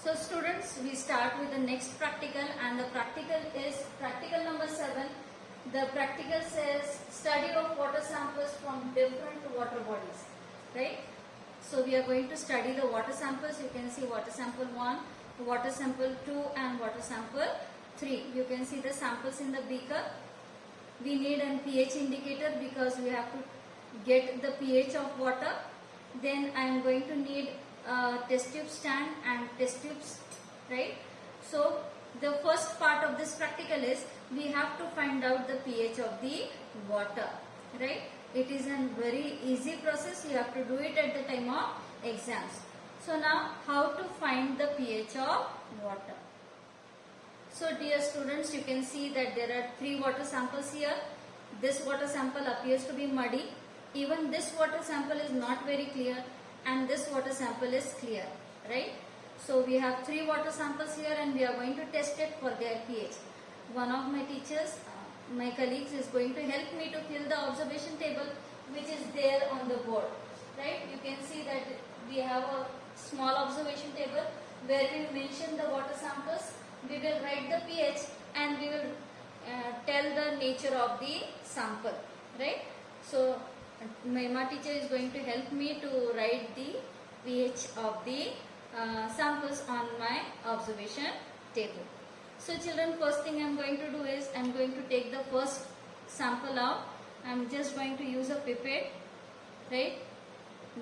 So students, we start with the next practical, and the practical is practical number 7. The practical says study of water samples from different water bodies, right? So we are going to study the water samples. You can see water sample 1, water sample 2 and water sample 3. You can see the samples in the beaker. We need a pH indicator because we have to get the pH of water. Then I am going to need a test tube stand and test tubes, right? So the first part of this practical is we have to find out the pH of the water, right? It is a very easy process. You have to do it at the time of exams. So now how to find the pH of water? So dear students, you can see that there are 3 water samples here. This water sample appears to be muddy. Even this water sample is not very clear, and this water sample is clear, right? So we have 3 water samples here and we are going to test it for their pH. One of my teachers, my colleagues, is going to help me to fill the observation table which is there on the board, right? You can see that we have a small observation table where we mention the water samples. We will write the pH and we will tell the nature of the sample, right? So my teacher is going to help me to write the pH of the samples on my observation table. So children, first thing I am going to do is I am going to take the first sample out. I am just going to use a pipette, right?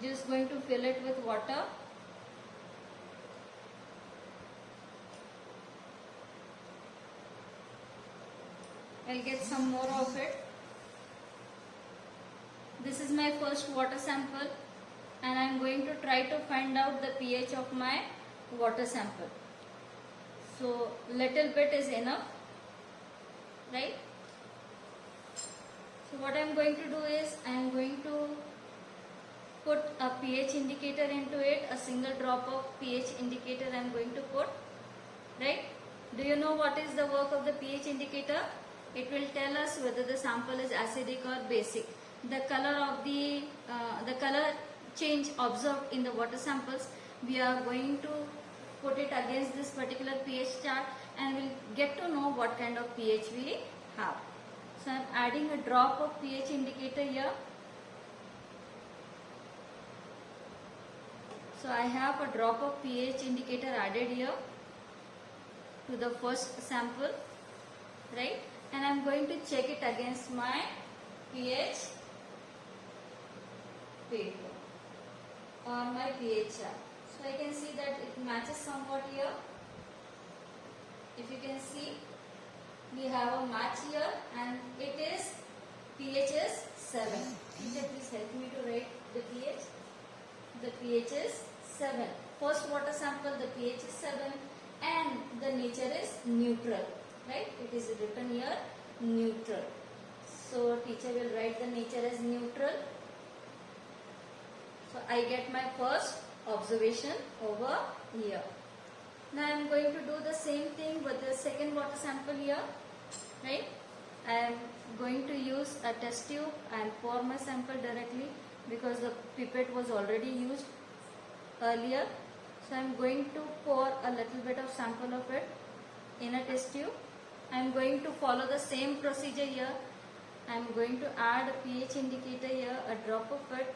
Just going to fill it with water. I'll get some more of it. This is my first water sample and I am going to try to find out the pH of my water sample. So little bit is enough, right? So what I am going to do is I am going to put a pH indicator into it. A single drop of pH indicator I am going to put, right? Do you know what is the work of the pH indicator? It will tell us whether the sample is acidic or basic. The color of the color change observed in the water samples, we are going to put it against this particular pH chart and we'll get to know what kind of pH we have. So I am adding a drop of pH indicator here. So I have a drop of pH indicator added here to the first sample, right? And I am going to check it against my pH paper or my pH chart. So I can see that it matches somewhat here. If you can see, we have a match here and it is pH is 7. Teacher, please help me to write the pH. The pH is 7. First water sample, the pH is 7 and the nature is neutral, right? It is written here neutral. So teacher will write the nature as neutral. So I get my first observation over here. Now I am going to do the same thing with the second water sample here, right? I am going to use a test tube and pour my sample directly because the pipette was already used earlier. So I am going to pour a little bit of sample of it in a test tube. I am going to follow the same procedure here. I am going to add a pH indicator here, a drop of it.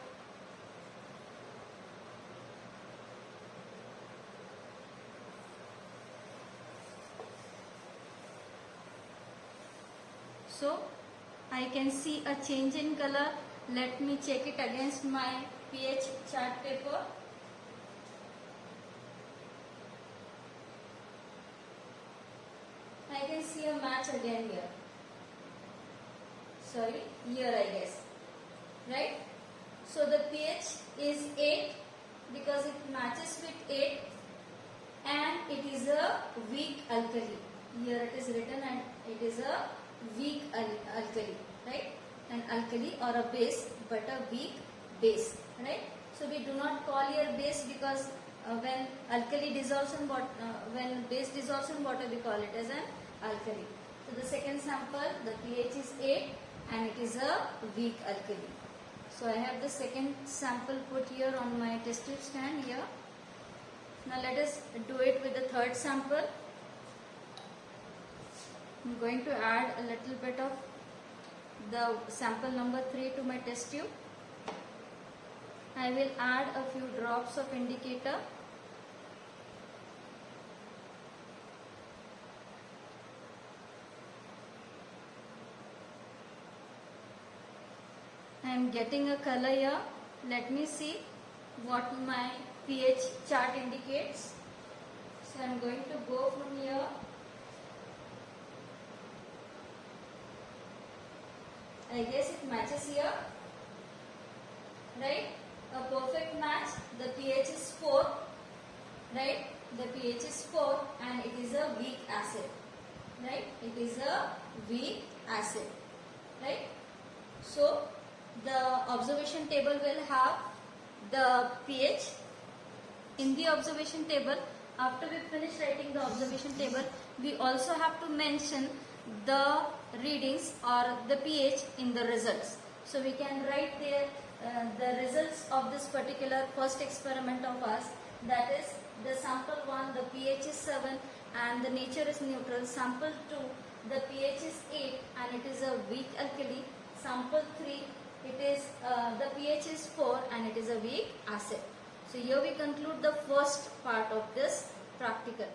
So I can see a change in color. Let me check it against my pH chart paper. I can see a match again here. Sorry, here I guess. Right? So the pH is 8 because it matches with 8 and it is a weak alkali. Here it is written and it is a weak alkali, right? An alkali or a base, but a weak base, right? So we do not call here base because when alkali dissolves in water, when base dissolves in water, we call it as an alkali. So the second sample, the pH is 8 and it is a weak alkali. So I have the second sample put here on my test tube stand here. Now let us do it with the third sample. I'm going to add a little bit of the sample number 3 to my test tube. I will add a few drops of indicator. I am getting a color here. Let me see what my pH chart indicates. So I am going to go from here. I guess it matches here, right? A perfect match. The pH is 4, right? The pH is 4 and it is a weak acid, right? It is a weak acid, right? So the observation table will have the pH. In the observation table, after we finish writing the observation table, we also have to mention the readings or the pH in the results. So we can write there the results of this particular first experiment of us, that is the sample 1, the pH is 7 and the nature is neutral. Sample 2, the pH is 8 and it is a weak alkali. Sample 3, it is the pH is 4 and it is a weak acid. So here we conclude the first part of this practical.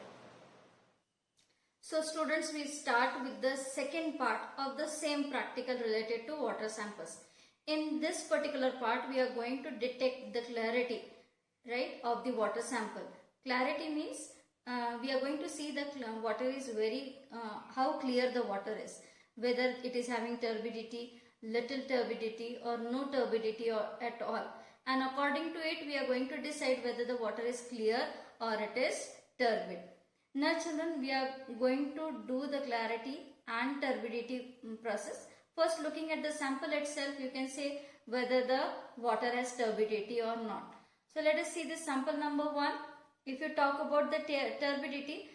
So students, we start with the second part of the same practical related to water samples. In this particular part, we are going to detect the clarity, right, of the water sample. Clarity means we are going to see the water is how clear the water is, whether it is having turbidity, little turbidity or no turbidity or at all. And according to it, we are going to decide whether the water is clear or it is turbid. Now children, we are going to do the clarity and turbidity process. First, looking at the sample itself, you can say whether the water has turbidity or not. So let us see this sample number 1. If you talk about the turbidity,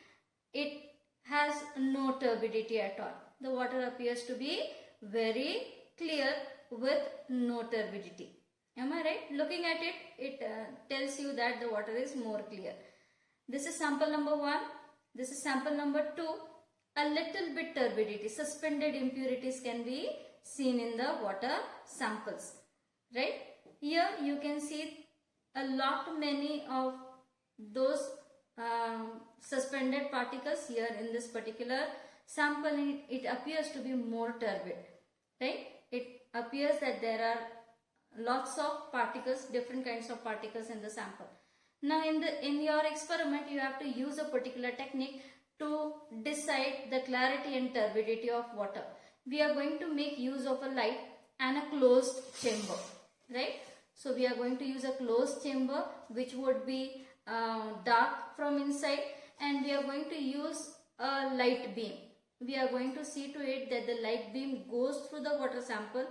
it has no turbidity at all. The water appears to be very clear with no turbidity. Am I right? Looking at it, it tells you that the water is more clear. This is sample number 1. This is sample number 2. A little bit turbidity, suspended impurities can be seen in the water samples, right? Here you can see a lot many of those suspended particles here in this particular sample. It appears to be more turbid, right? It appears that there are lots of particles, different kinds of particles in the sample. Now in your experiment, you have to use a particular technique to decide the clarity and turbidity of water. We are going to make use of a light and a closed chamber, right? So we are going to use a closed chamber which would be dark from inside, and we are going to use a light beam. We are going to see to it that the light beam goes through the water sample,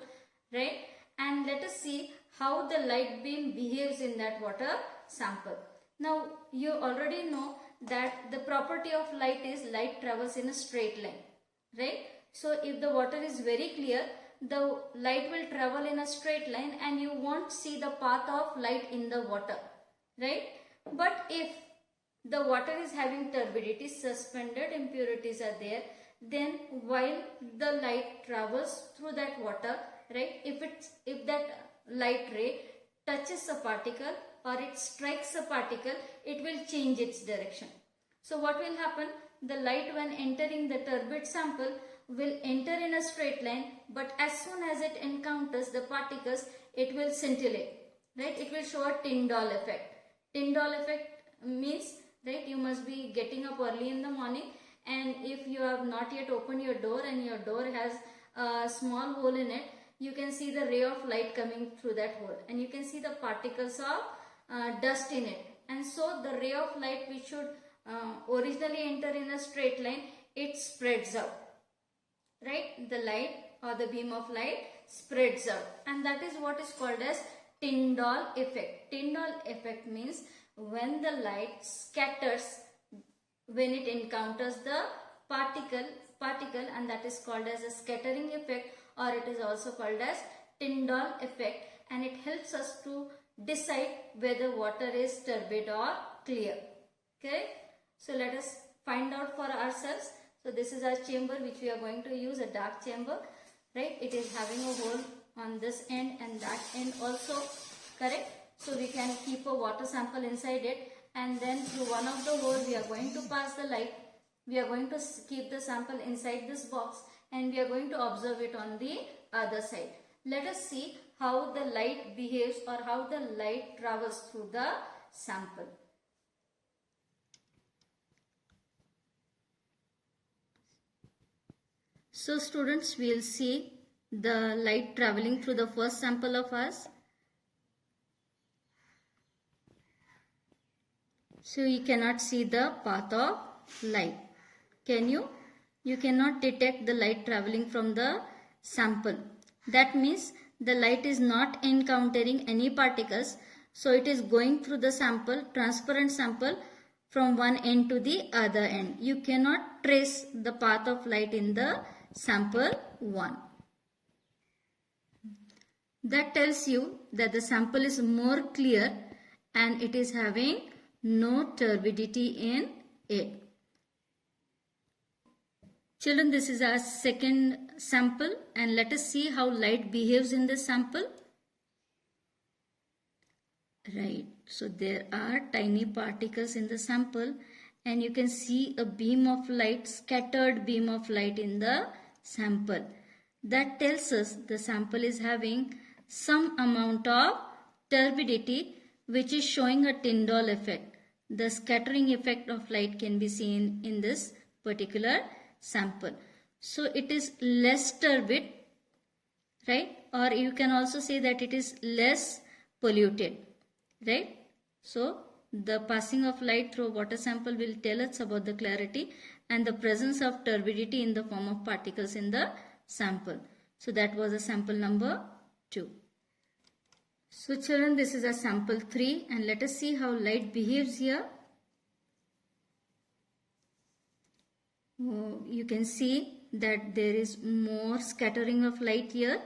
right? And let us see how the light beam behaves in that water sample. Now you already know that the property of light is light travels in a straight line, right? So if the water is very clear, the light will travel in a straight line and you won't see the path of light in the water, right? But if the water is having turbidity, suspended impurities are there, then while the light travels through that water, right, if that light ray touches a particle or it strikes a particle, it will change its direction. So what will happen? The light, when entering the turbid sample, will enter in a straight line, but as soon as it encounters the particles, it will scintillate, right? It will show a Tyndall effect. Tyndall effect means, right, you must be getting up early in the morning, and if you have not yet opened your door and your door has a small hole in it, you can see the ray of light coming through that hole, and you can see the particles of dust in it. And so the ray of light, which should originally enter in a straight line, it spreads out, right? The light or the beam of light spreads out, and that is what is called as Tyndall effect. Tyndall effect means when the light scatters when it encounters the particle, and that is called as a scattering effect, or it is also called as Tyndall effect, and it helps us to decide whether water is turbid or clear. Correct? So let us find out for ourselves. So this is our chamber which we are going to use, a dark chamber, right? It is having a hole on this end and that end also, correct? So we can keep a water sample inside it, and then through one of the hole we are going to pass the light. We are going to keep the sample inside this box and we are going to observe it on the other side. Let us see how the light behaves or how the light travels through the sample. So students, we will see the light traveling through the first sample of us. So you cannot see the path of light. Can you? You cannot detect the light traveling from the sample. That means the light is not encountering any particles. So it is going through the sample, transparent sample, from one end to the other end. You cannot trace the path of light in the sample 1. That tells you that the sample is more clear and it is having no turbidity in it. Children, this is our second sample and let us see how light behaves in this sample. Right, so there are tiny particles in the sample and you can see a beam of light, scattered beam of light in the sample. That tells us the sample is having some amount of turbidity which is showing a Tyndall effect. The scattering effect of light can be seen in this particular sample. So it is less turbid, right? Or you can also say that it is less polluted, right? So the passing of light through a water sample will tell us about the clarity and the presence of turbidity in the form of particles in the sample. So that was a sample number 2. So children, this is a sample 3 and let us see how light behaves here. You can see that there is more scattering of light here.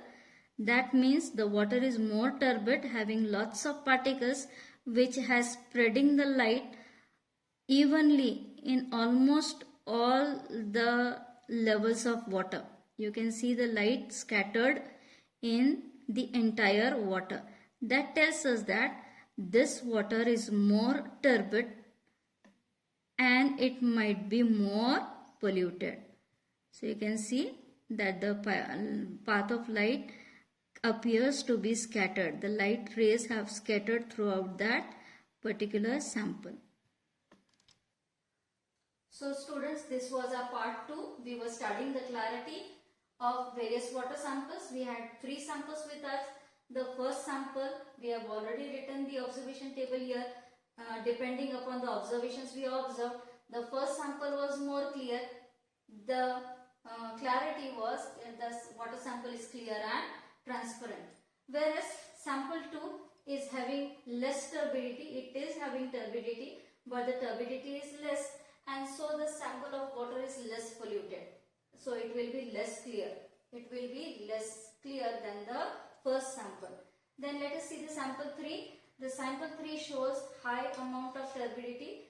That means the water is more turbid, having lots of particles which has spreading the light evenly in almost all the levels of water. You can see the light scattered in the entire water. That tells us that this water is more turbid and it might be more polluted. So you can see that the path of light appears to be scattered. The light rays have scattered throughout that particular sample. So students, this was our part 2. We were studying the clarity of various water samples. We had 3 samples with us. The first sample, we have already written the observation table here. Depending upon the observations we observed, the first sample was more clear. The clarity was, the water sample is clear and transparent. Whereas sample 2 is having less turbidity. It is having turbidity, but the turbidity is less, and so the sample of water is less polluted. So it will be less clear. It will be less clear than the first sample. Then let us see the sample 3. The sample 3 shows high amount of turbidity,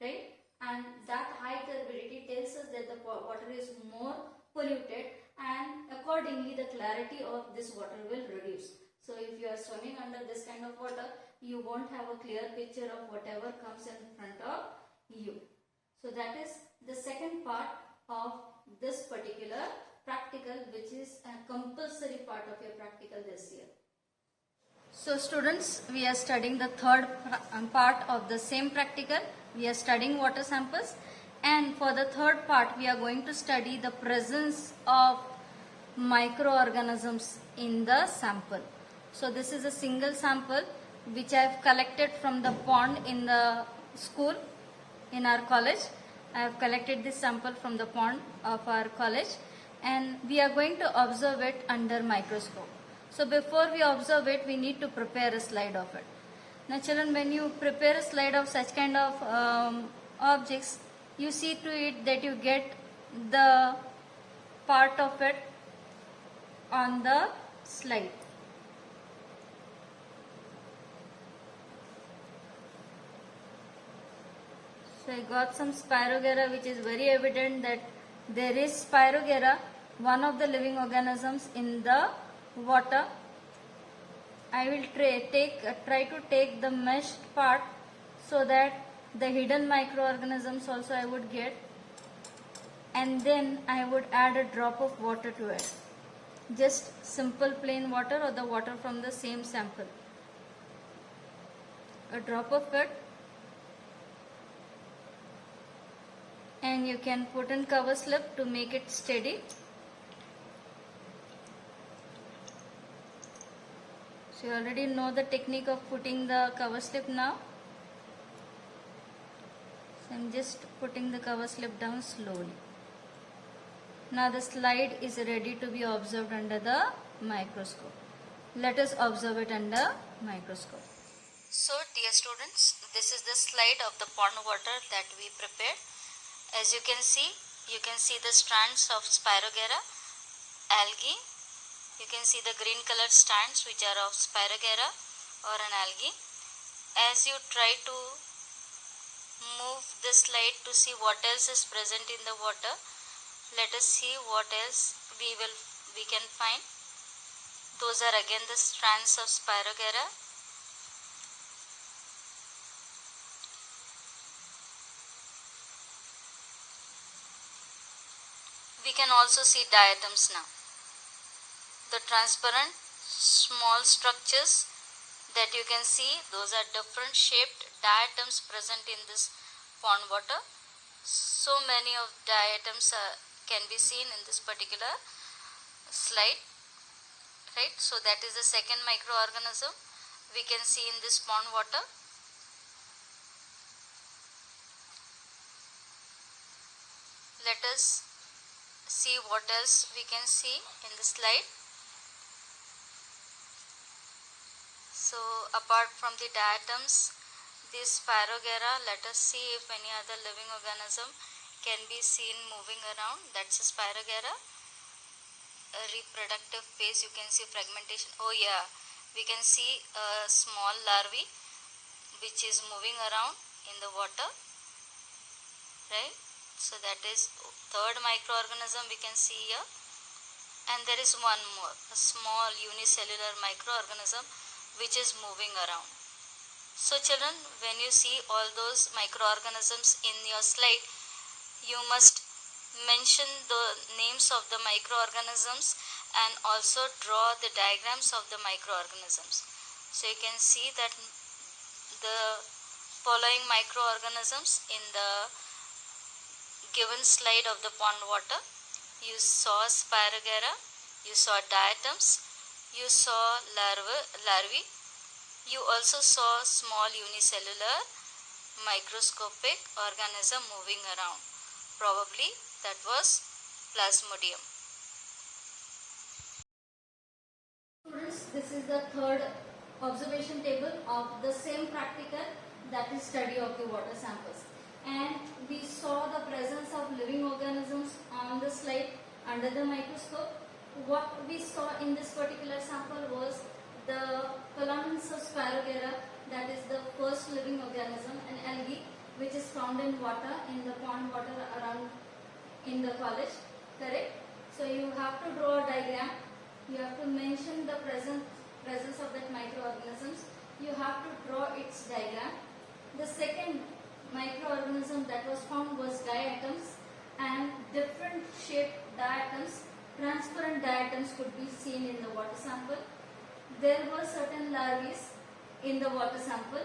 right? And that high turbidity tells us that the water is more polluted, and accordingly the clarity of this water will reduce. So if you are swimming under this kind of water, you won't have a clear picture of whatever comes in front of you. So that is the second part of this particular practical, which is a compulsory part of your practical this year. So students, we are studying the third part of the same practical. We are studying water samples, and for the third part we are going to study the presence of microorganisms in the sample. So this is a single sample which I have collected from the pond in the school, in our college. I have collected this sample from the pond of our college, and we are going to observe it under microscope. So before we observe it, we need to prepare a slide of it. Now children, when you prepare a slide of such kind of objects, you see to it that you get the part of it on the slide. So I got some Spirogyra, which is very evident that there is Spirogyra, one of the living organisms in the water. I will try to take the meshed part so that the hidden microorganisms also I would get, and then I would add a drop of water to it. Just simple plain water or the water from the same sample. A drop of it, and you can put in cover slip to make it steady. So you already know the technique of putting the cover slip now. So I'm just putting the cover slip down slowly. Now the slide is ready to be observed under the microscope. Let us observe it under microscope. So dear students, this is the slide of the pond water that we prepared. As you can see the strands of Spirogyra, algae. You can see the green colored strands which are of Spirogyra or an algae. As you try to move the slide to see what else is present in the water, let us see what else we can find. Those are again the strands of Spirogyra. We can also see diatoms now. The transparent small structures that you can see, those are different shaped diatoms present in this pond water. So many of diatoms can be seen in this particular slide, right? So that is the second microorganism we can see in this pond water. Let us see what else we can see in the slide. So apart from the diatoms, this Spirogyra, let us see if any other living organism can be seen moving around. That's a Spirogyra. A reproductive phase, you can see fragmentation. Oh yeah, we can see a small larvae which is moving around in the water, right? So that is third microorganism we can see here. And there is one more, a small unicellular microorganism which is moving around. So children, when you see all those microorganisms in your slide, you must mention the names of the microorganisms and also draw the diagrams of the microorganisms. So you can see that the following microorganisms in the given slide of the pond water. You saw Spirogyra, you saw diatoms, you saw larvae, you also saw small unicellular microscopic organism moving around. Probably that was Plasmodium. Students, this is the third observation table of the same practical, that is study of the water samples. And we saw the presence of living organisms on the slide under the microscope. What we saw in this particular sample was the filaments of Spirogyra, that is the first living organism, an algae which is found in water, in the pond water around in the college, correct? So you have to draw a diagram, you have to mention the presence of that microorganisms, you have to draw its diagram. The second microorganism that was found was diatoms, and different shaped diatoms, transparent diatoms could be seen in the water sample. There were certain larvae in the water sample,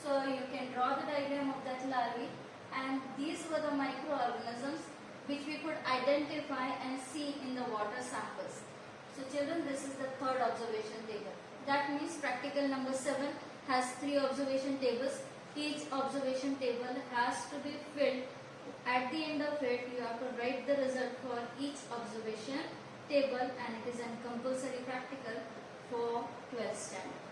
so you can draw the diagram of that larvae, and these were the microorganisms which we could identify and see in the water samples. So children, this is the third observation table. That means practical number 7 has 3 observation tables. Each observation table has to be filled. At the end of it, you have to write the result for each observation table, and it is a compulsory practical for 12th standard.